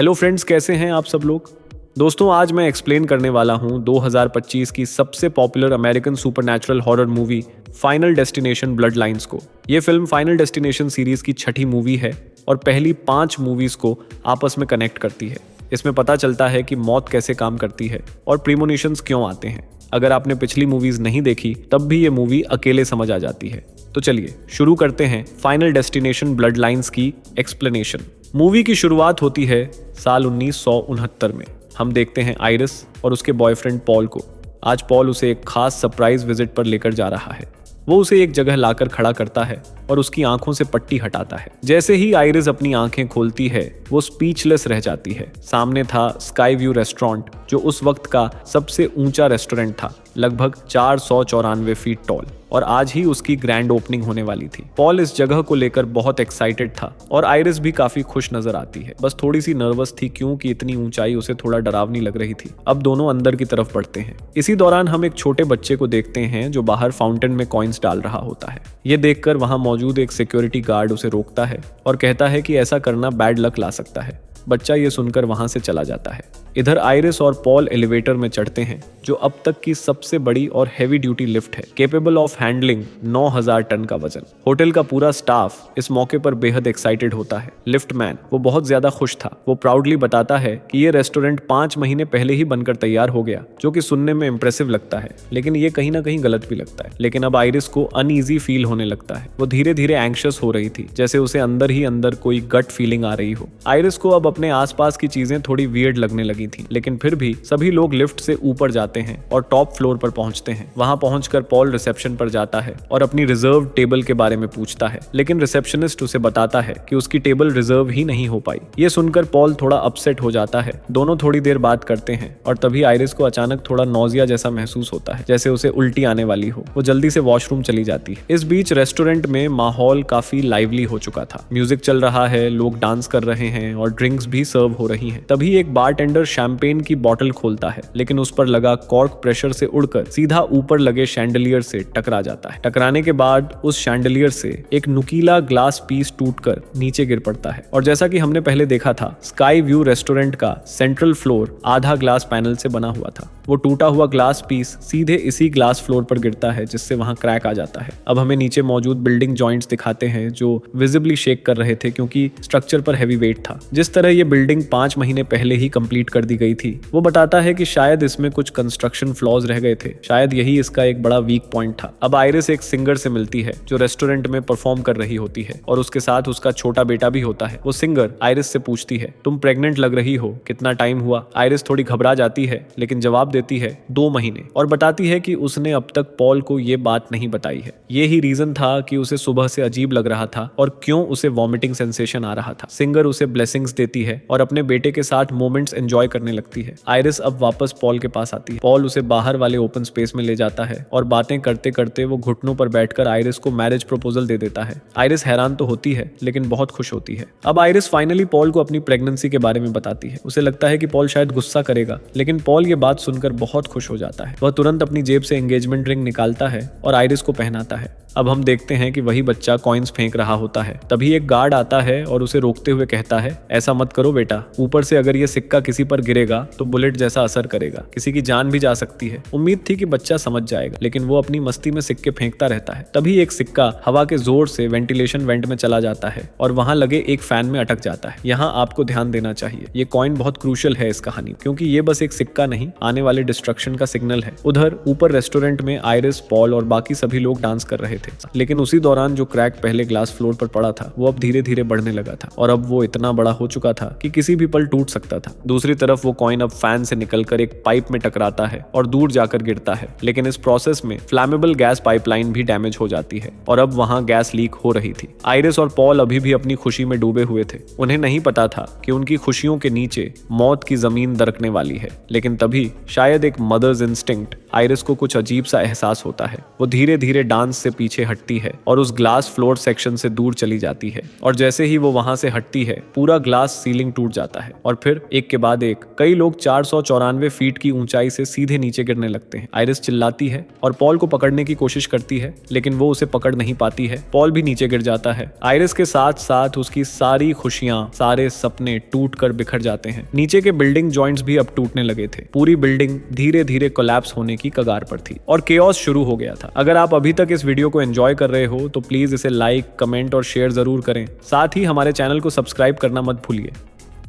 Hello friends, कैसे हैं आप सब लोग। दोस्तों, आज मैं एक्सप्लेन करने वाला हूं 2025 की सबसे popular American supernatural horror movie final destination blood lines को। ये फिल्म फाइनल डेस्टिनेशन सीरीज की छठी मूवी है और पहली 5 मूवीज को आपस में कनेक्ट करती है। इसमें पता चलता है कि मौत कैसे काम करती है और प्रीमोनिशंस क्यों आते हैं। अगर आपने पिछली मूवीज नहीं देखी तब भी ये मूवी अकेले समझ आ जाती है। तो चलिए शुरू करते हैं फाइनल डेस्टिनेशन ब्लड लाइन्स की एक्सप्लेनेशन। मूवी की शुरुआत होती है साल 1969 में। हम देखते हैं आइरिस और उसके बॉयफ्रेंड पॉल को। आज पॉल उसे एक खास सरप्राइज विजिट पर लेकर जा रहा है। वो उसे एक जगह लाकर खड़ा करता है और उसकी आंखों से पट्टी हटाता है। जैसे ही आइरिस अपनी आंखें खोलती है वो स्पीचलेस रह जाती है। सामने था स्काई व्यू रेस्टोरेंट, जो उस वक्त का सबसे ऊंचा रेस्टोरेंट था, लगभग 494 फीट टॉल, और आज ही उसकी ग्रैंड ओपनिंग होने वाली थी। पॉल इस जगह को लेकर बहुत एक्साइटेड था और आइरिस भी काफी खुश नजर आती है। बस थोड़ी सी नर्वस थी क्योंकि इतनी ऊंचाई उसे थोड़ा डरावनी लग रही थी। अब दोनों अंदर की तरफ बढ़ते हैं। इसी दौरान हम एक छोटे बच्चे को देखते हैं जो बाहर फाउंटेन में कॉइन्स डाल रहा होता है। ये देखकर वहां मौजूद एक सिक्योरिटी गार्ड उसे रोकता है और कहता है कि ऐसा करना बैड लक ला सकता है। बच्चा ये सुनकर वहां से चला जाता है। इधर आइरिस और पॉल एलिवेटर में चढ़ते हैं, जो अब तक की सबसे बड़ी और हैवी ड्यूटी लिफ्ट है, केपेबल ऑफ हैंडलिंग 9000 टन का वजन। होटल का पूरा स्टाफ इस मौके पर बेहद एक्साइटेड होता है। लिफ्ट मैन वो बहुत ज्यादा खुश था। वो प्राउडली बताता है कि ये रेस्टोरेंट 5 महीने पहले ही बनकर तैयार हो गया, जो कि सुनने में इंप्रेसिव लगता है, लेकिन ये कहीं ना कहीं गलत भी लगता है। लेकिन अब आइरिस को अनईजी फील होने लगता है। वो धीरे धीरे एंग्शियस हो रही थी, जैसे उसे अंदर ही अंदर कोई गट फीलिंग आ रही हो। आइरिस को अब अपने आसपास की चीजें थोड़ी वियर्ड लगने लगी थी, लेकिन फिर भी सभी लोग लिफ्ट से ऊपर जाते हैं और टॉप फ्लोर पर पहुंचते हैं। वहां पहुंचकर पॉल रिसेप्शन पर जाता है और अपनी रिजर्व टेबल के बारे में पूछता है, लेकिन रिसेप्शनिस्ट उसे बताता है कि उसकी टेबल रिजर्व ही नहीं हो पाई। ये सुनकर पॉल थोड़ा अपसेट हो जाता है। दोनों थोड़ी देर बात करते हैं और तभी आइरिस को अचानक थोड़ा नौजिया जैसा महसूस होता है, जैसे उसे उल्टी आने वाली हो। वो जल्दी से वॉशरूम चली जाती है। इस बीच रेस्टोरेंट में माहौल काफी लाइवली हो चुका था। म्यूजिक चल रहा है, लोग डांस कर रहे हैं और ड्रिंक्स भी सर्व हो रही हैं। तभी एक बारटेंडर शैंपेन की बॉटल खोलता है, लेकिन उस पर लगा कॉर्क प्रेशर से उड़कर सीधा ऊपर लगे शैंडलियर से टकरा जाता है। टकराने के बाद उस शैंडलियर से एक नुकीला ग्लास पीस टूटकर नीचे गिर पड़ता है। और जैसा कि हमने पहले देखा था, स्काई व्यू रेस्टोरेंट का सेंट्रल फ्लोर आधा ग्लास पैनल से बना हुआ था। वो टूटा हुआ ग्लास पीस सीधे इसी ग्लास फ्लोर पर गिरता है, जिससे वहां क्रैक आ जाता है। अब हमें नीचे मौजूद बिल्डिंग जॉइंट्स दिखाते हैं जो विजिबली शेक कर रहे थे क्योंकि स्ट्रक्चर पर हैवी वेट था। जिस तरह ये बिल्डिंग 5 महीने पहले ही कंप्लीट कर दी गई थी, वो बताता है कि शायद इसमें कुछ कंस्ट्रक्शन फ्लॉज रह गए थे। शायद यही इसका एक बड़ा वीक पॉइंट था। अब आइरिस एक सिंगर से मिलती है जो रेस्टोरेंट में परफॉर्म कर रही होती है और उसके साथ उसका छोटा बेटा भी होता है। वो सिंगर आइरिस से पूछती है, तुम प्रेग्नेंट लग रही हो, कितना टाइम हुआ। आइरिस थोड़ी घबरा जाती है, लेकिन जवाब देती है 2 महीने, और बताती है कि उसने अब तक पॉल को ये बात नहीं बताई है। ये ही रीजन था कि उसे सुबह से अजीब लग रहा था और क्यों उसे वॉमिटिंग सेंसेशन आ रहा था। सिंगर उसे ब्लेसिंग्स देती है और अपने बेटे के साथ मोमेंट्स एंजॉय करने लगती है। आइरिस अब वापस पॉल के पास आती है। पॉल उसे बाहर वाले ओपन स्पेस में ले जाता है और बातें करते करते वो घुटनों पर बैठकर आइरिस को मैरिज प्रपोजल दे देता है। आइरिस हैरान तो होती है, लेकिन बहुत खुश होती है। अब आइरिस फाइनली पॉल को अपनी प्रेगनेंसी के बारे में बताती है। उसे लगता है कि पॉल शायद गुस्सा करेगा, लेकिन पॉल ये बात सुनकर बहुत खुश हो जाता है। वह तुरंत अपनी जेब से एंगेजमेंट रिंग निकालता है और आइरिस को पहनाता है। अब हम देखते हैं कि वही बच्चा कॉइन्स फेंक रहा होता है। तभी एक गार्ड आता है और उसे रोकते हुए कहता है, ऐसा मत करो बेटा, ऊपर से अगर ये सिक्का किसी पर गिरेगा तो बुलेट जैसा असर करेगा, किसी की जान भी जा सकती है। उम्मीद थी कि बच्चा समझ जाएगा, लेकिन वो अपनी मस्ती में सिक्के फेंकता रहता है। तभी एक सिक्का हवा के जोर से वेंटिलेशन वेंट में चला जाता है और वहां लगे एक फैन में अटक जाता है। यहाँ आपको ध्यान देना चाहिए, ये कॉइन बहुत क्रूशियल है इस कहानी, क्योंकि ये बस एक सिक्का नहीं, आने वाले डिस्ट्रक्शन का सिग्नल है। उधर ऊपर रेस्टोरेंट में आइरिस, पॉल और बाकी सभी लोग डांस कर रहे थे, लेकिन उसी दौरान जो क्रैक पहले ग्लास फ्लोर पर पड़ा था वो अब धीरे धीरे बढ़ने लगा था और अब वो इतना बड़ा हो चुका था कि किसी भी पल टूट सकता था। दूसरी तरफ वो कॉइन अब फैन से निकलकर एक पाइप में टकराता है और दूर जाकर गिरता है, लेकिन इस प्रोसेस में फ्लैमेबल गैस पाइपलाइन भी डैमेज हो जाती है और अब वहां गैस लीक हो रही थी। आइरिस और पॉल अभी भी अपनी खुशी में डूबे हुए थे। उन्हें नहीं पता था कि उनकी खुशियों के नीचे मौत की जमीन दरकने वाली है, लेकिन तभी शायद एक मदर्स इंस्टिंक्ट आइरिस को कुछ अजीब सा एहसास होता है। वो धीरे धीरे डांस से पीछे हटती है और उस ग्लास फ्लोर सेक्शन से दूर चली जाती है, और जैसे ही वो वहां से हटती है पूरा ग्लास सीलिंग टूट जाता है और फिर एक के बाद एक कई लोग 494 फीट की ऊंचाई से सीधे नीचे गिरने लगते हैं। आइरिस चिल्लाती है और पॉल को पकड़ने की कोशिश करती है, लेकिन वो उसे पकड़ नहीं पाती है। पॉल भी नीचे गिर जाता है। आइरिस के साथ साथ उसकी सारी खुशियां, सारे सपने टूट कर बिखर जाते हैं। नीचे के बिल्डिंग जॉइंट्स भी अब टूटने लगे थे। पूरी बिल्डिंग धीरे धीरे कोलैप्स होने की कगार पर थी और केओस शुरू हो गया था। अगर आप अभी तक इस वीडियो को एंजॉय कर रहे हो तो प्लीज इसे लाइक, कमेंट और शेयर जरूर करें। साथ ही हमारे चैनल को सब्सक्राइब करना मत भूलिए।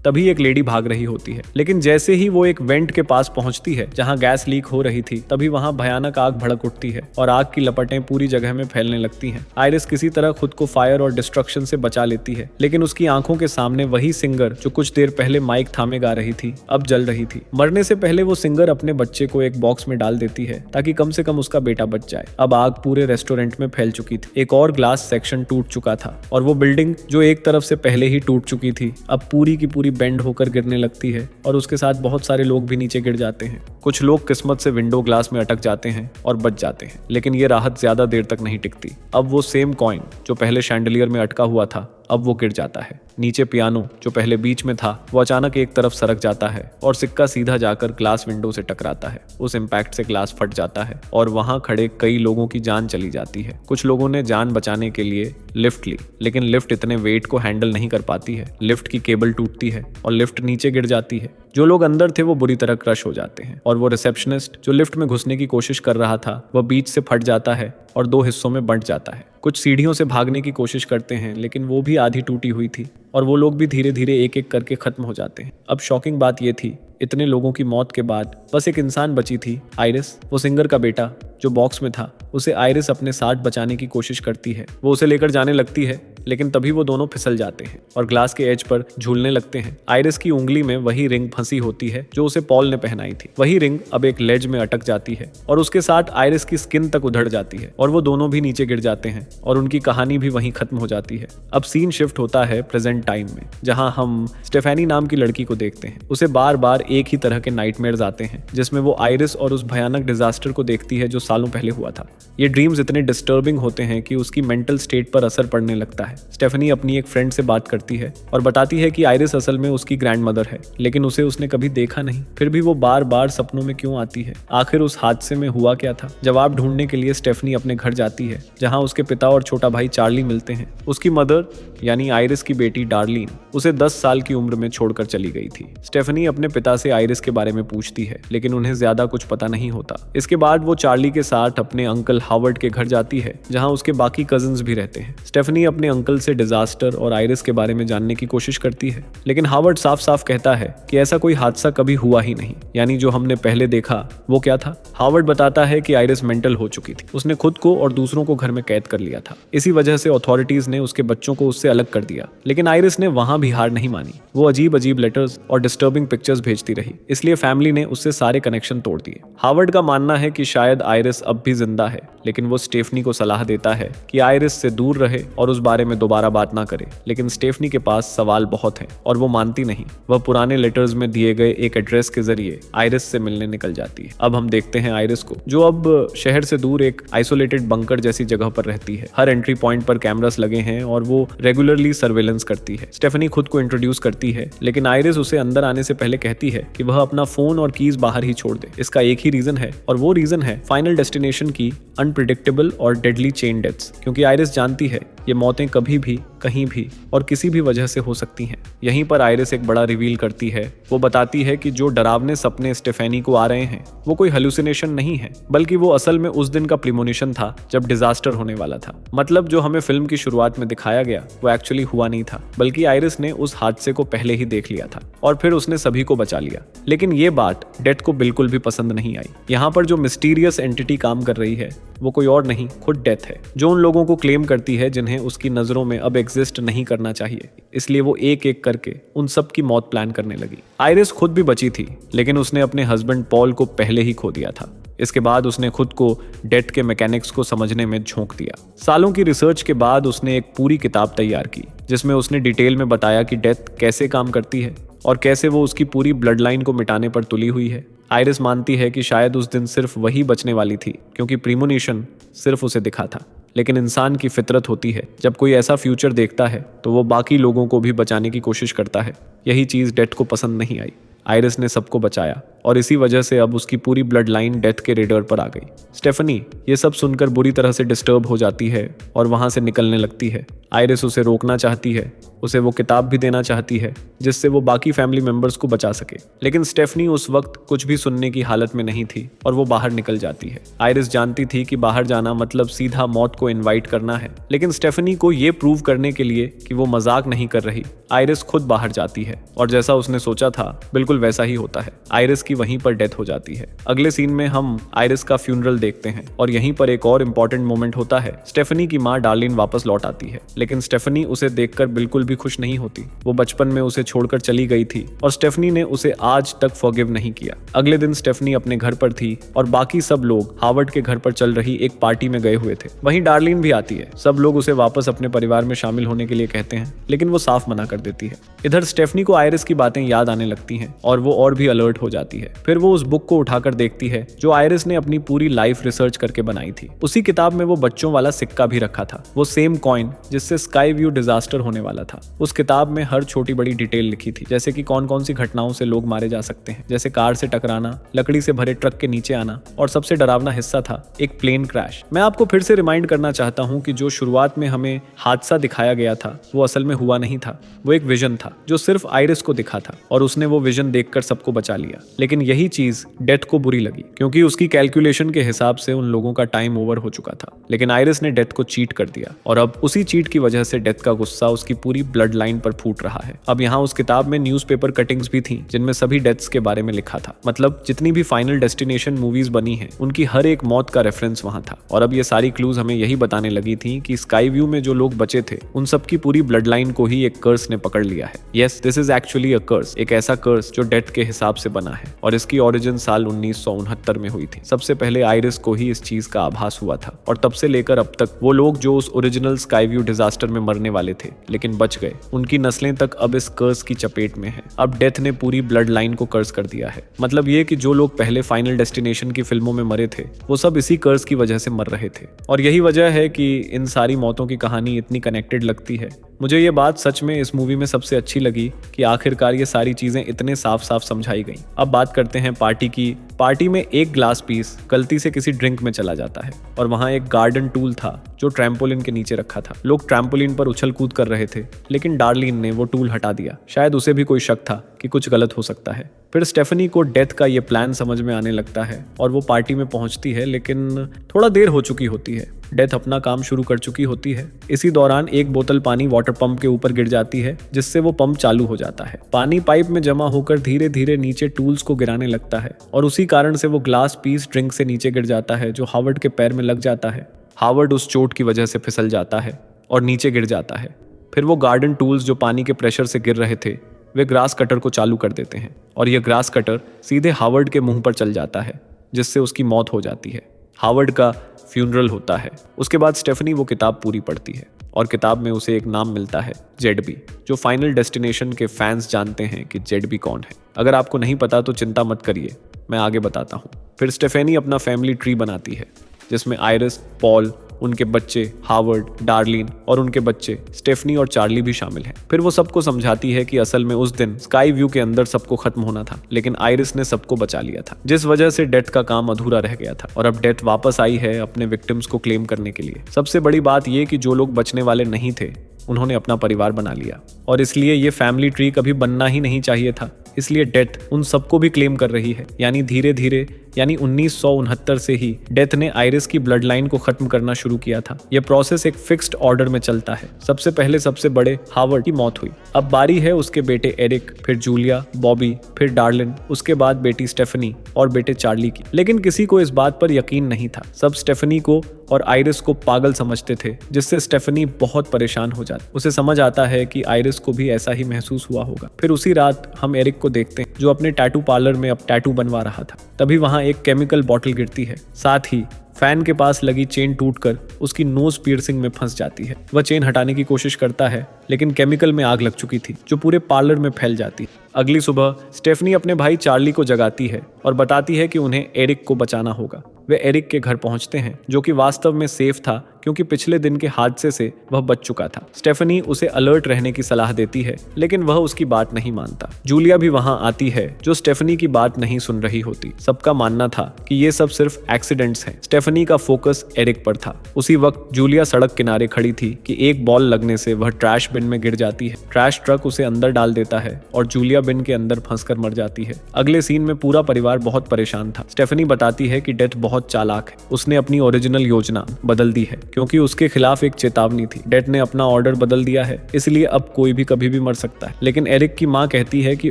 तभी एक लेडी भाग रही होती है, लेकिन जैसे ही वो एक वेंट के पास पहुंचती है जहां गैस लीक हो रही थी, तभी वहां भयानक आग भड़क उठती है और आग की लपटें पूरी जगह में फैलने लगती हैं। आइरिस किसी तरह खुद को फायर और डिस्ट्रक्शन से बचा लेती है, लेकिन उसकी आंखों के सामने वही सिंगर जो कुछ देर पहले माइक थामे गा रही थी, अब जल रही थी। मरने से पहले वो सिंगर अपने बच्चे को एक बॉक्स में डाल देती है ताकि कम से कम उसका बेटा बच जाए। अब आग पूरे रेस्टोरेंट में फैल चुकी थी। एक और ग्लास सेक्शन टूट चुका था और वो बिल्डिंग जो एक तरफ से पहले ही टूट चुकी थी, अब पूरी की पूरी बेंड होकर गिरने लगती है और उसके साथ बहुत सारे लोग भी नीचे गिर जाते हैं। कुछ लोग किस्मत से विंडो ग्लास में अटक जाते हैं और बच जाते हैं, लेकिन ये राहत ज्यादा देर तक नहीं टिकती। अब वो सेम कॉइन जो पहले शैंडलियर में अटका हुआ था, अब वो गिर जाता है। नीचे पियानो जो पहले बीच में था, वो अचानक एक तरफ सरक जाता है और सिक्का सीधा जाकर ग्लास विंडो से टकराता है। उस इम्पैक्ट से ग्लास फट जाता है और वहां खड़े कई लोगों की जान चली जाती है। कुछ लोगों ने जान बचाने के लिए लिफ्ट ली, लेकिन लिफ्ट इतने वेट को हैंडल नहीं कर पाती है। लिफ्ट की केबल टूटती है और लिफ्ट नीचे गिर जाती है। जो लोग अंदर थे वो बुरी तरह क्रश हो जाते हैं और वो रिसेप्शनिस्ट जो लिफ्ट में घुसने की कोशिश कर रहा था, वह बीच से फट जाता है और 2 हिस्सों में बंट जाता है। कुछ सीढ़ियों से भागने की कोशिश करते हैं, लेकिन वो भी आधी टूटी हुई थी और वो लोग भी धीरे धीरे एक एक करके खत्म हो जाते हैं। अब शॉकिंग बात ये थी, इतने लोगों की मौत के बाद बस एक इंसान बची थी, आइरिस, वो सिंगर का बेटा जो बॉक्स में था। उसे आइरिस अपने साथ बचाने की कोशिश करती है। वो उसे लेकर जाने लगती है, लेकिन तभी वो दोनों फिसल जाते हैं और ग्लास के एज पर झूलने लगते हैं। आइरिस की उंगली में वही रिंग फंसी होती है जो उसे पॉल ने पहनाई थी। वही रिंग अब एक लेज में अटक जाती है और उसके साथ आइरिस की स्किन तक उधड़ जाती है और वो दोनों भी नीचे गिर जाते हैं और उनकी कहानी भी वहीं खत्म हो जाती है। अब सीन शिफ्ट होता है प्रेजेंट टाइम में, जहां हम स्टेफेनी नाम की लड़की को देखते हैं। उसे बार बार एक ही तरह के नाइटमेयर्स आते हैं, जिसमें वो आइरिस और उस भयानक डिजास्टर को देखती है जो सालों पहले हुआ था। ये ड्रीम्स इतने डिस्टर्बिंग होते हैं कि उसकी मेंटल स्टेट पर असर पड़ने लगता है। स्टेफनी अपनी एक फ्रेंड से बात करती है और बताती है कि आइरिस असल में उसकी ग्रैंडमदर है, लेकिन उसे उसने कभी देखा नहीं। फिर भी वो बार बार सपनों में क्यों आती है? आखिर उस हादसे में हुआ क्या था? जवाब ढूंढने के लिए स्टेफनी अपने घर जाती है, जहां उसके पिता और छोटा भाई चार्ली मिलते हैं। उसकी मदर यानी आइरिस की बेटी डार्लिन उसे 10 साल की उम्र में छोड़कर चली गई थी। स्टेफनी अपने पिता से आइरिस के बारे में पूछती है, लेकिन उन्हें ज्यादा कुछ पता नहीं होता। इसके बाद वो चार्ली के साथ अपने अंकल हावर्ड के घर जाती है, जहां उसके बाकी कजिन्स भी रहते हैं। स्टेफनी अपने अंकल से डिजास्टर और आइरिस के बारे में जानने की कोशिश करती है, लेकिन हावर्ड साफ साफ कहता है कि ऐसा कोई हादसा कभी हुआ ही नहीं। यानी जो हमने पहले देखा वो क्या था? हावर्ड बताता है कि आइरिस मेंटल हो चुकी थी। उसने खुद को और दूसरों को घर में कैद कर लिया था। इसी वजह से अथॉरिटीज ने उसके बच्चों को उससे अलग कर दिया, लेकिन आइरिस ने वहां भी हार नहीं मानी। वो अजीब अजीब लेटर्स और डिस्टर्बिंग पिक्चर्स भेजती रही, इसलिए फैमिली ने उससे सारे कनेक्शन तोड़ दिए। हावर्ड का मानना है कि शायद आइरिस अब भी जिंदा है, लेकिन वो स्टेफनी को सलाह देता है कि आइरिस से दूर रहे और उस बारे में दोबारा बात ना करे। लेकिन स्टेफनी के पास सवाल बहुत हैं और वो मानती नहीं। वह पुराने लेटर्स में दिए गए एक एड्रेस के जरिए आइरिस से मिलने निकल जाती है। अब हम देखते हैं आइरिस को, जो अब शहर से दूर एक आइसोलेटेड बंकर जैसी जगह पर रहती है। हर एंट्री पॉइंट पर कैमरास लगे हैं और वो रेगुलरली सर्वेलेंस करती है। स्टेफनी खुद को इंट्रोड्यूस करती है, लेकिन आइरिस उसे अंदर आने से पहले कहती है कि वह अपना फोन और कीज बाहर ही छोड़ दे। इसका एक ही रीजन है और वो रीजन है फाइनल डेस्टिनेशन की अनप्रिडिक्टेबल और डेडली चेन डेथ्स, क्योंकि आइरिस जानती है ये मौतें कभी भी, कहीं भी और किसी भी वजह से हो सकती हैं। यहीं पर आइरिस एक बड़ा रिवील करती है। वो बताती है कि जो डरावने सपने स्टेफेनी को आ रहे हैं वो कोई हेलुसिनेशन नहीं है, बल्कि वो असल में उस दिन का प्रीमोनिशन था जब डिजास्टर होने वाला था। मतलब जो हमें फिल्म की शुरुआत में दिखाया गया वो एक्चुअली हुआ नहीं था, बल्कि आइरिस ने उस हादसे को पहले ही देख लिया था और फिर उसने सभी को बचा लिया। लेकिन ये बात डेथ को बिल्कुल भी पसंद नहीं आई। यहाँ पर जो मिस्टीरियस एंटिटी काम कर रही है वो कोई और नहीं, खुद डेथ है, जो उन लोगों को क्लेम करती है जिन्हें उसकी नजरों में अब एग्जिस्ट नहीं करना चाहिए। इसलिए वो एक एक करके उन सब की मौत प्लान करने लगी। आइरिस खुद भी बची थी, लेकिन उसने अपने हस्बैंड पॉल को पहले ही खो दिया था। इसके बाद उसने खुद को डेथ के मैकेनिक्स को समझने में झोंक दिया। सालों की रिसर्च के बाद उसने एक पूरी किताब तैयार की, जिसमें उसने डिटेल में बताया कि डेथ कैसे काम करती है और कैसे वो उसकी पूरी ब्लड लाइन को मिटाने पर तुली हुई है। आइरिस मानती है कि शायद उस दिन सिर्फ वही बचने वाली थी, क्योंकि प्रीमोनिशन सिर्फ उसे दिखा था, लेकिन इंसान की फितरत होती है, जब कोई ऐसा फ्यूचर देखता है तो वो बाकी लोगों को भी बचाने की कोशिश करता है। यही चीज़ डेथ को पसंद नहीं आई। आइरिस ने सबको बचाया और इसी वजह से अब उसकी पूरी ब्लड लाइन डेथ के रेडर पर आ गई। स्टेफनी ये सब सुनकर बुरी तरह से डिस्टर्ब हो जाती है और वहां से निकलने लगती है। आइरिस उसे रोकना चाहती है, उसे वो किताब भी देना चाहती है जिससे वो बाकी फैमिली मेंबर्स को बचा सके, लेकिन स्टेफनी उस वक्त कुछ भी सुनने की हालत में नहीं थी और वो बाहर निकल जाती है। आइरिस जानती थी कि बाहर जाना मतलब सीधा मौत को इनवाइट करना है, लेकिन स्टेफनी को ये प्रूव करने के लिए कि वो मजाक नहीं कर रही, आइरिस खुद बाहर जाती है और जैसा उसने सोचा था बिल्कुल वैसा ही होता है। आइरिस की वहीं पर डेथ हो जाती है। अगले सीन में हम आइरिस का फ्यूनरल देखते हैं और यहीं पर एक और इम्पोर्टेंट मोमेंट होता है। स्टेफनी की माँ डार्लिन वापस लौट आती है, लेकिन स्टेफनी उसे देखकर बिल्कुल भी खुश नहीं होती। वो बचपन में उसे छोड़कर चली गई थी और स्टेफनी ने उसे आज तक फॉरगिव नहीं किया। अगले दिन स्टेफनी अपने घर पर थी और बाकी सब लोग हार्वर्ड के घर पर चल रही एक पार्टी में गए हुए थे। वहीं डार्लिन भी आती है। सब लोग उसे वापस अपने परिवार में शामिल होने के लिए कहते हैं, लेकिन वो साफ मना कर देती है। इधर स्टेफनी को आइरिस की बातें याद आने लगती हैं और वो और भी अलर्ट हो जाती है। फिर वो उस बुक को उठाकर देखती है जो आइरिस ने अपनी पूरी लाइफ रिसर्च करके बनाई थी। उसी किताब में वो बच्चों वाला सिक्का भी रखा था, वो सेम कॉइन जिससे स्काई व्यू डिजास्टर होने वाला था। उस किताब में हर छोटी बड़ी डिटेल लिखी थी, जैसे कि कौन कौन सी घटनाओं से लोग मारे जा सकते हैं, जैसे कार से टकराना, लकड़ी से भरे ट्रक के नीचे आना, और सबसे डरावना हिस्सा था एक प्लेन क्रैश। मैं आपको फिर से रिमाइंड करना चाहता हूँ कि जो शुरुआत में हमें हादसा दिखाया गया था वो असल में हुआ नहीं था, वो एक विजन था जो सिर्फ आइरिस को दिखा था और उसने वो विजन देखकर सबको बचा लिया। लेकिन यही चीज डेथ को बुरी लगी क्योंकि उसकी कैलकुलेशन के हिसाब से उन लोगों का टाइम ओवर हो चुका था। लेकिन आइरिस ने डेथ को चीट कर दिया और अब उसी चीट की वजह से डेथ का गुस्सा उसकी पूरी ब्लड लाइन पर फूट रहा है। अब यहाँ उस किताब में न्यूज़पेपर कटिंग्स भी थी जिनमें सभी डेथ्स के बारे में लिखा था, मतलब जितनी भी फाइनल डेस्टिनेशन मूवीज बनी है उनकी हर एक मौत का रेफरेंस वहां था। और अब ये सारी क्लूज हमें यही बताने लगी थी कि स्काई व्यू में जो लोग बचे थे उन सबकी पूरी ब्लड लाइन को ही एक कर्स ने पकड़ लिया है। यस, दिस इज एक्चुअली अ कर्स, एक ऐसा कर्स जो डेथ के हिसाब से बना है और इसकी ओरिजिन साल 1969 में हुई थी। सबसे पहले आइरिस को ही इस चीज का आभास हुआ था और तब से लेकर अब तक वो लोग जो उस ओरिजिनल स्काई व्यू डिजास्टर में मरने वाले थे लेकिन बच गए, उनकी नस्लें तक अब इस कर्स की चपेट में है। अब डेथ ने पूरी ब्लड लाइन को कर्स कर दिया है। मतलब ये कि जो लोग पहले फाइनल डेस्टिनेशन की फिल्मों में मरे थे वो सब इसी कर्स की वजह से मर रहे थे और यही वजह है कि इन सारी मौतों की कहानी इतनी कनेक्टेड लगती है। मुझे ये बात सच में इस मूवी में सबसे अच्छी लगी कि आखिरकार ये सारी चीजें इतने साफ साफ समझाई गई। अब बात करते हैं पार्टी की। पार्टी में एक ग्लास पीस गलती से किसी ड्रिंक में चला जाता है और वहाँ एक गार्डन टूल था जो ट्रैम्पोलिन के नीचे रखा था। लोग ट्रैम्पोलिन पर उछल कूद कर रहे थे लेकिन डार्लिन ने वो टूल हटा दिया। शायद उसे भी कोई शक था कि कुछ गलत हो सकता है। फिर स्टेफनी को डेथ का ये प्लान समझ में आने लगता है और वो पार्टी में पहुंचती है, लेकिन थोड़ा देर हो चुकी होती है। डेथ अपना काम शुरू कर चुकी होती है। इसी दौरान एक बोतल पानी वाटर पंप के ऊपर गिर जाती है जिससे वो पंप चालू हो जाता है। पानी पाइप में जमा होकर धीरे धीरे नीचे टूल्स को गिराने लगता है और उसी कारण से वो ग्लास पीस ड्रिंक से नीचे गिर जाता है जो हार्वर्ड के पैर में लग जाता है। हार्वर्ड उस चोट की वजह से फिसल जाता है और नीचे गिर जाता है। फिर वो गार्डन टूल्स जो पानी के प्रेशर से गिर रहे थे वे ग्रास कटर को चालू कर देते हैं और यह ग्रास कटर सीधे हार्वर्ड के मुंह पर चल जाता है जिससे उसकी मौत हो जाती है। हार्वर्ड का फ्यूनरल होता है। उसके बाद स्टेफनी वो किताब पूरी पढ़ती है और किताब में उसे एक नाम मिलता है, जेडबी, जो फाइनल डेस्टिनेशन के फैंस जानते हैं कि जेडबी कौन है। अगर आपको नहीं पता तो चिंता मत करिए, मैं आगे बताता हूँ। फिर स्टेफनी अपना फैमिली ट्री बनाती है जिसमें आइरिस, पॉल, उनके बच्चे हार्वर्ड, डार्लिन और उनके बच्चे स्टेफनी और चार्ली भी शामिल हैं। फिर वो सबको समझाती है कि असल में उस दिन स्काई व्यू के अंदर सबको खत्म होना था लेकिन आइरिस ने सबको बचा लिया था, जिस वजह से डेथ का काम अधूरा रह गया था और अब डेथ वापस आई है अपने विक्टिम्स को क्लेम करने के लिए। सबसे बड़ी बात ये कि जो लोग बचने वाले नहीं थे उन्होंने अपना परिवार बना लिया और इसलिए ये फैमिली ट्री कभी बनना ही नहीं चाहिए था। इसलिए डेथ उन सबको भी क्लेम कर रही है। यानी धीरे धीरे 1969 से ही डेथ ने आइरिस की ब्लड लाइन को खत्म करना शुरू किया था। यह प्रोसेस एक फिक्स्ड ऑर्डर में चलता है। सबसे पहले सबसे बड़े हार्वर्ड की मौत हुई, अब बारी है उसके बेटे एरिक, फिर जूलिया, बॉबी, फिर डार्लिन, उसके बाद बेटी स्टेफनी और बेटे चार्ली की। लेकिन किसी को इस बात पर यकीन नहीं था। सब स्टेफनी को और आइरिस को पागल समझते थे, जिससे स्टेफनी बहुत परेशान हो जाती। उसे समझ आता है कि आइरिस को भी ऐसा ही महसूस हुआ होगा। फिर उसी रात हम एरिक को देखते हैं जो अपने टैटू पार्लर में अब टैटू बनवा रहा था। तभी वहां एक केमिकल बॉटल गिरती है, साथ ही फैन के पास लगी चेन टूटकर उसकी नोज पियर्सिंग में फंस जाती है। वह चेन हटाने की कोशिश करता है लेकिन केमिकल में आग लग चुकी थी जो पूरे पार्लर में फैल जाती है। अगली सुबह स्टेफनी अपने भाई चार्ली को जगाती है और बताती है कि उन्हें एरिक को बचाना होगा। वे एरिक के घर पहुंचते हैं जो कि वास्तव में सेफ था क्योंकि पिछले दिन के हादसे से वह बच चुका था। स्टेफनी उसे अलर्ट रहने की सलाह देती है, लेकिन वह उसकी बात नहीं मानता। जूलिया भी वहां आती है, जो स्टेफनी की बात नहीं सुन रही होती। सबका मानना था कि ये सब सिर्फ एक्सीडेंट्स हैं। स्टेफनी का फोकस एरिक पर था। उसी वक्त जूलिया सड़क किनारे खड़ी थी कि एक बॉल लगने से वह ट्रैश बिन में गिर जाती है। ट्रैश ट्रक उसे अंदर डाल देता है और जूलिया बिन के अंदर फंसकर मर जाती है। अगले सीन में पूरा परिवार बहुत परेशान था। स्टेफनी बताती है कि डेथ बहुत चालाक है। उसने अपनी ओरिजिनल योजना बदल दी है क्योंकि उसके खिलाफ एक चेतावनी थी। डेथ ने अपना ऑर्डर बदल दिया है, इसलिए अब कोई भी कभी भी मर सकता है। लेकिन एरिक की माँ कहती है कि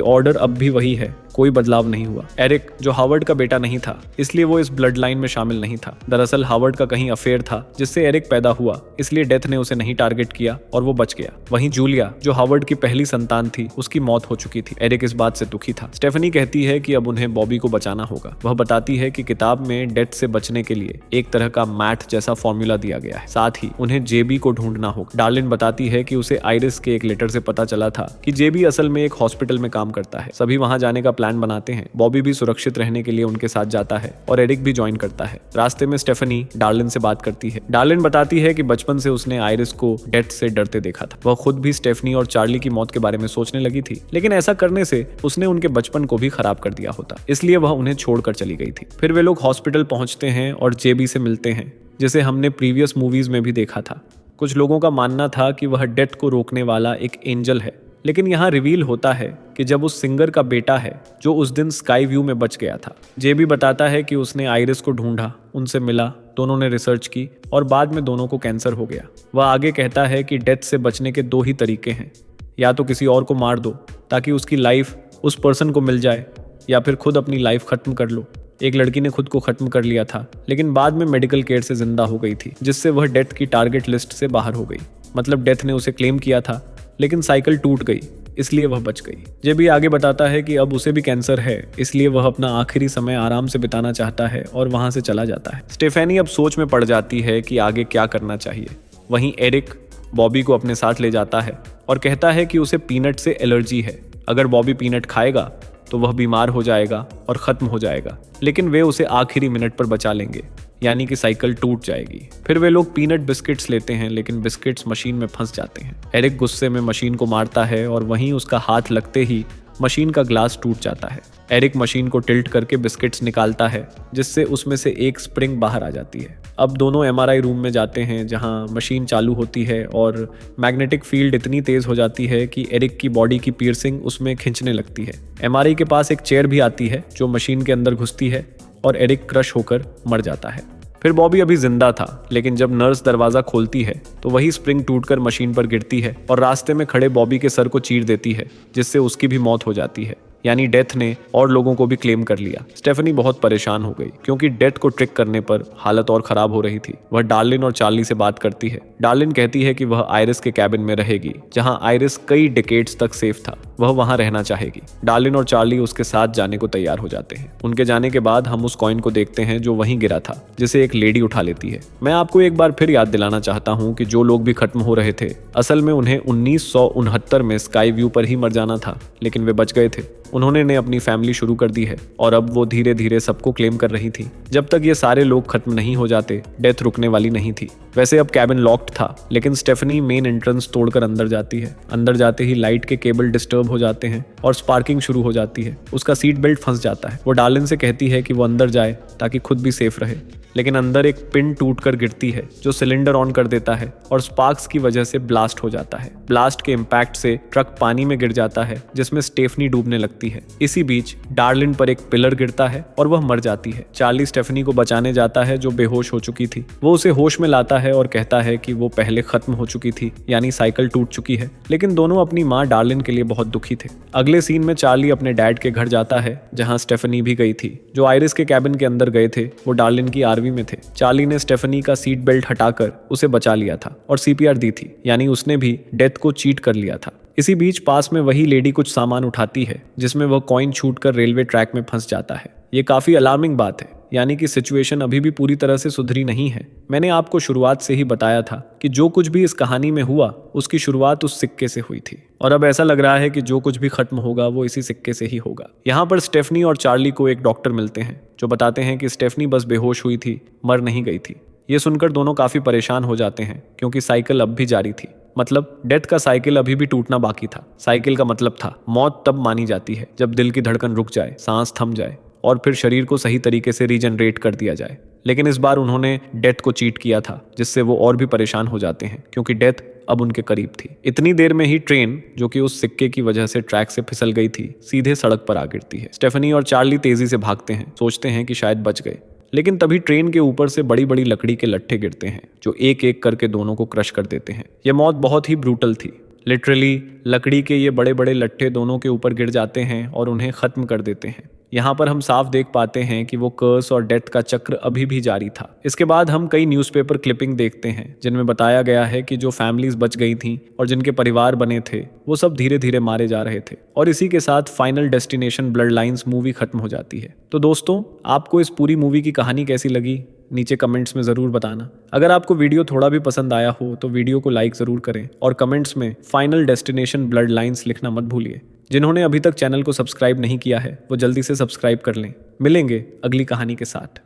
ऑर्डर अब भी वही है, कोई बदलाव नहीं हुआ। एरिक, जो हावर्ड का बेटा नहीं था, इसलिए वो इस ब्लड लाइन में शामिल नहीं था। दरअसल हावर्ड का कहीं अफेयर था जिससे एरिक पैदा हुआ, इसलिए डेथ ने उसे नहीं टारगेट किया और वो बच गया। वहीं जूलिया, जो हावर्ड की पहली संतान थी, उसकी मौत हो चुकी थी। एरिक इस बात से दुखी था। स्टेफनी कहती है कि अब उन्हें बॉबी को बचाना होगा। वह बताती है कि किताब में डेथ से बचने के लिए एक तरह का मैथ जैसा फॉर्मूला दिया गया है, साथ ही उन्हें जेबी को ढूंढना होगा। डार्लिन बताती है कि उसे आइरिस के एक लेटर से पता चला था कि जेबी असल में एक हॉस्पिटल में काम करता है। सभी वहां जाने का प्लान बनाते हैं। बॉबी भी सुरक्षित रहने के लिए उनके साथ जाता है और एरिक भी ज्वाइन करता है। रास्ते में स्टेफनी डार्लिन से बात करती है। डार्लिन बताती है कि बचपन से उसने आइरिस को डेथ से डरते देखा था। वह खुद भी स्टेफनी और चार्ली की मौत के बारे में सोचने लगी थी, लेकिन ऐसा करने से उसने उनके बचपन को भी खराब कर दिया होता, इसलिए वह उन्हें छोड़कर चली गई थी। फिर वे लोग हॉस्पिटल पहुंचते हैं और जेबी से मिलते हैं, जिसे हमने प्रीवियस मूवीज में भी देखा था। कुछ लोगों का मानना था कि वह डेथ को रोकने वाला एक एंजल है, लेकिन यहाँ रिवील होता है कि जब उस सिंगर का बेटा है जो उस दिन स्काई व्यू में बच गया था। जेबी बताता है कि उसने आइरिस को ढूंढा, उनसे मिला, दोनों ने रिसर्च की और बाद में दोनों को कैंसर हो गया। वह आगे कहता है कि डेथ से बचने के दो ही तरीके हैं, या तो किसी और को मार दो ताकि उसकी लाइफ उस पर्सन को मिल जाए, या फिर खुद अपनी लाइफ खत्म कर लो। एक लड़की ने खुद को खत्म कर लिया था, लेकिन बाद में मेडिकल केयर से जिंदा हो गई थी, जिससे वह डेथ की टारगेट लिस्ट से बाहर हो गई। मतलब डेथ ने उसे क्लेम किया था, लेकिन साइकिल टूट गई, इसलिए वह बच गई। जेबी आगे बताता है कि अब उसे भी कैंसर है, इसलिए वह अपना आखिरी समय आराम से बिताना चाहता है और वहां से चला जाता है। स्टेफेनी अब सोच में पड़ जाती है कि आगे क्या करना चाहिए। वहीं एरिक बॉबी को अपने साथ ले जाता है और कहता है कि उसे पीनट से एलर्जी है। अगर बॉबी पीनट खाएगा तो वह बीमार हो जाएगा और ख़त्म हो जाएगा, लेकिन वे उसे आखिरी मिनट पर बचा लेंगे, यानी कि साइकिल टूट जाएगी। फिर वे लोग पीनट बिस्किट्स लेते हैं, लेकिन बिस्किट्स मशीन में फंस जाते हैं। एरिक गुस्से में मशीन को मारता है और वहीं उसका हाथ लगते ही मशीन का ग्लास टूट जाता है। एरिक मशीन को टिल्ट करके बिस्किट्स निकालता है, जिससे उसमें से एक स्प्रिंग बाहर आ जाती है। अब दोनों एमआरआई रूम में जाते हैं, जहां मशीन चालू होती है और मैग्नेटिक फील्ड इतनी तेज हो जाती है कि एरिक की बॉडी की पियर्सिंग उसमें खींचने लगती है। एमआरआई के पास एक चेयर भी आती है जो मशीन के अंदर घुसती है और एरिक क्रश होकर मर जाता है। फिर बॉबी अभी जिंदा था, लेकिन जब नर्स दरवाजा खोलती है तो वही स्प्रिंग टूटकर मशीन पर गिरती है और रास्ते में खड़े बॉबी के सर को चीर देती है, जिससे उसकी भी मौत हो जाती है। यानी डेथ ने और लोगों को भी क्लेम कर लिया। स्टेफनी बहुत परेशान हो गई क्योंकि डेथ को ट्रिक करने पर हालत और खराब हो रही थी। वह डार्लिन और चार्ली से बात करती है। डार्लिन कहती है कि वह आइरिस के कैबिन में रहेगी, जहां आइरिस कई डिकेड्स तक सेफ था। वह वहां रहना चाहेगी। डार्लिन और चार्ली उसके साथ जाने को तैयार हो जाते हैं। उनके जाने के बाद हम उस कॉइन को देखते हैं जो वहीं गिरा था, जिसे एक लेडी उठा लेती है। मैं आपको एक बार फिर याद दिलाना चाहता हूँ कि जो लोग भी खत्म हो रहे थे, असल में उन्हें 1969 में स्काई व्यू पर ही मर जाना था, लेकिन वे बच गए थे। उन्होंने ने अपनी फैमिली शुरू कर दी है और अब वो धीरे धीरे सबको क्लेम कर रही थी। जब तक ये सारे लोग खत्म नहीं हो जाते, डेथ रुकने वाली नहीं थी। वैसे अब कैबिन लॉक्ड था, लेकिन स्टेफनी मेन एंट्रेंस तोड़कर अंदर जाती है। अंदर जाते ही लाइट के केबल डिस्टर्ब हो जाते हैं और स्पार्किंग शुरू हो जाती है। उसका सीट बेल्ट फंस जाता है। वो डार्लिन से कहती है कि वो अंदर जाए ताकि खुद भी सेफ रहे, लेकिन अंदर एक पिन टूटकर गिरती है जो सिलेंडर ऑन कर देता है और स्पार्क्स की वजह से ब्लास्ट हो जाता है। ब्लास्ट के इम्पैक्ट से ट्रक पानी में गिर जाता है, जिसमें स्टेफनी डूबने लगती है। इसी बीच डार्लिन पर एक पिलर गिरता है और वह मर जाती है। चार्ली स्टेफनी को बचाने जाता है जो बेहोश हो चुकी थी। वो उसे होश में लाता है और कहता है कि वो पहले खत्म हो चुकी थी, यानी साइकिल टूट चुकी है। लेकिन दोनों अपनी माँ डार्लिन के लिए बहुत दुखी थे। अगले सीन में चार्ली अपने डैड के घर जाता है, जहाँ स्टेफनी भी गई थी। जो आइरिस के कैबिन के अंदर गए थे वो डार्लिन की आरवी में थे। चार्ली ने स्टेफनी का सीट बेल्ट हटाकर उसे बचा लिया था और सीपीआर दी थी, यानी उसने भी डेथ को चीट कर लिया था। इसी बीच पास में वही लेडी कुछ सामान उठाती है, जिसमें वह कॉइन छूटकर रेलवे ट्रैक में फंस जाता है। ये काफी अलार्मिंग बात है, यानी कि सिचुएशन अभी भी पूरी तरह से सुधरी नहीं है। मैंने आपको शुरुआत से ही बताया था कि जो कुछ भी इस कहानी में हुआ उसकी शुरुआत उस सिक्के से हुई थी, और अब ऐसा लग रहा है कि जो कुछ भी खत्म होगा वो इसी सिक्के से ही होगा। यहाँ पर स्टेफनी और चार्ली को एक डॉक्टर मिलते हैं जो बताते हैं कि स्टेफनी बस बेहोश हुई थी, मर नहीं गई थी। ये सुनकर दोनों काफी परेशान हो जाते हैं क्योंकि साइकिल अब भी जारी थी। मतलब डेथ का साइकिल अभी भी टूटना बाकी था। साइकिल का मतलब था मौत तब मानी जाती है जब दिल की धड़कन रुक जाए, सांस थम जाए और फिर शरीर को सही तरीके से रीजनरेट कर दिया जाए। लेकिन इस बार उन्होंने डेथ को चीट किया था, जिससे वो और भी परेशान हो जाते हैं क्योंकि डेथ अब उनके करीब थी। इतनी देर में ही ट्रेन, जो कि उस सिक्के की वजह से ट्रैक से फिसल गई थी, सीधे सड़क पर आ गिरती है। स्टेफनी और चार्ली तेजी से भागते हैं, सोचते हैं कि शायद बच गए। लेकिन तभी ट्रेन के ऊपर से बड़ी बड़ी लकड़ी के लट्ठे गिरते हैं जो एक एक करके दोनों को क्रश कर देते हैं। यह मौत बहुत ही ब्रूटल थी। लिटरली लकड़ी के ये बड़े बड़े लट्ठे दोनों के ऊपर गिर जाते हैं और उन्हें खत्म कर देते हैं। यहाँ पर हम साफ देख पाते हैं कि वो कर्स और डेथ का चक्र अभी भी जारी था। इसके बाद हम कई न्यूज़पेपर क्लिपिंग देखते हैं जिनमें बताया गया है कि जो फैमिलीज बच गई थीं और जिनके परिवार बने थे वो सब धीरे धीरे मारे जा रहे थे। और इसी के साथ final destination blood lines movie खत्म हो जाती है। तो दोस्तों, आपको इस पूरी मूवी की कहानी कैसी लगी नीचे कमेंट्स में ज़रूर बताना। अगर आपको वीडियो थोड़ा भी पसंद आया हो तो वीडियो को लाइक ज़रूर करें और कमेंट्स में फाइनल डेस्टिनेशन ब्लड लाइन्स लिखना मत भूलिए। जिन्होंने अभी तक चैनल को सब्सक्राइब नहीं किया है वो जल्दी से सब्सक्राइब कर लें। मिलेंगे अगली कहानी के साथ।